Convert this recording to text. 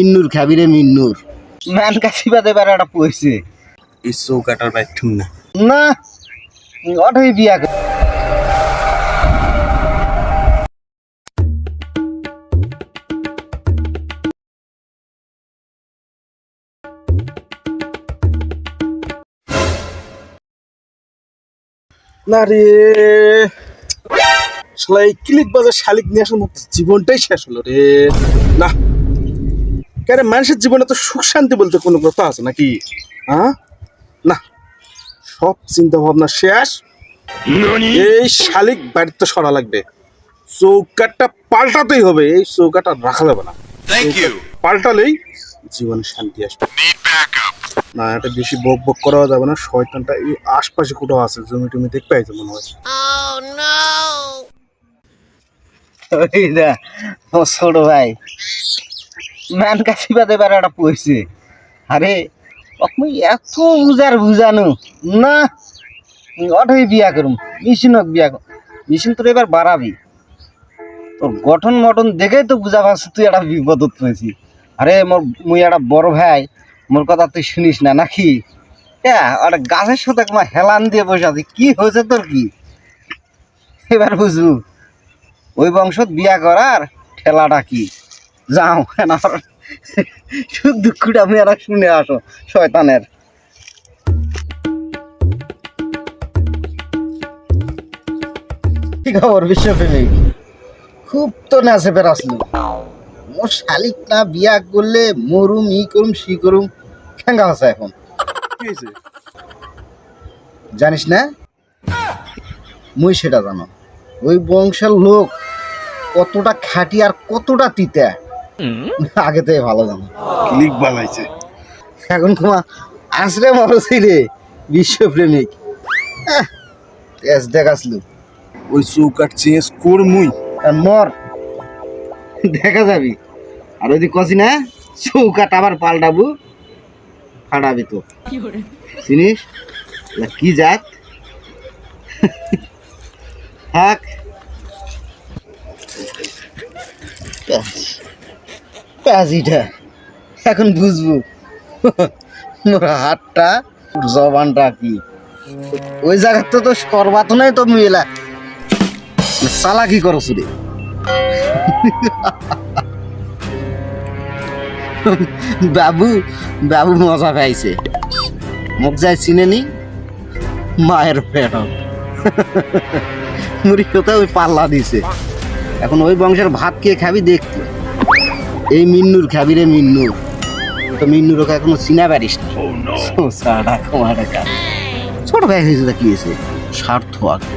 মিন্নুর খাবি রে মিন্নুর মান কাশি বাদে বেড়াটা পয়সে এই চৌকাটার বাইঠুম না না অঠই বিয়া না রে শালা এই ক্লিক বাজার শালিক নিয়ে আসার মতো জীবনটাই শেষ হলো রে না কেন মানুষের জীবনে তো সুখ শান্তি বলতে কোনো কথা আছে নাকি হ্যাঁ না সব চিন্তা ভাবনা শেষ এই শালিক বাড়িতে সরা লাগবে চৌকাটটা পাল্টাতেই হবে এই চৌকাটা রাখা যাবে না পাল্টালেই জীবনে শান্তি আসবে না এটা বেশি বক বক করা যাবে না শয়তানটা এই আশপাশে কোথাও আছে জমি টমি দেখতে পাইছে মনে হয় ছোট ভাই মান কাশি বাদে বেড়াটা পয়সে আরে আপনি এত বুঝানো না অঠই বিয়া করুম মেশিনক বিয়া করুম মেশিন তোর এবার বাড়াবি তোর গঠন মটন দেখেই তো বুঝা পাচ্ছি তুই একটা বিপদত পেয়েছি আরে মুই একটা বড় ভাই মোর কথা তুই শুনিস না নাকি হ্যাঁ একটা গাছের সাথে তোমার হেলান দিয়ে বসে আছি কি হয়েছে তোর কি এবার বুঝবো ওই বংশত বিয়া করার ঠেলাটা কি যাও আমার সুখ দুঃখটা আমি আর শুনে আসো শয়তানের কি খবর বিশ্বপ্রেমিক খুব তো নাচে বেড়াসলো মোর শালিক না বিয়া করলে মরুম ই করুম সি করুম খেঙ্গা আছে এখন কি হয়েছে জানিস না মুই সেটা জানো ওই বংশের লোক কতটা খাঁটি আর কতটা তিতা আগে থেকে ভালো জানো ক্লিক বানাইছে এখন কুমা আসরে মরছি রে বিশ্বপ্রেমিক দেখাসলু ওই চৌকাট চেঞ্জ করমুই আর মর দেখা যাবি আর ওই কছি না চৌকাট আবার পাল্টাবু ফাটাবি তো চিনিস কি জাত থাক কাজিটা এখন বুঝবো মোর হাতটা জবানটা কি ওই জায়গাতে তো সর্বাত নাই তো মেলা চালাকি করো রে বাবু বাবু মজা পাইছে মোক যাই চিনে নি মায়ের পেট মুড়ি কোথাও ওই পাল্লা দিছে এখন ওই বংশের ভাত খেয়ে খাবি দেখতে এই মিন্নুর খাবি রে মিন্নুর তো মিন্নুর ওকে এখনো চিনা পারিস না ছোট ভাই হয়েছে কি হয়েছে স্বার্থ আগে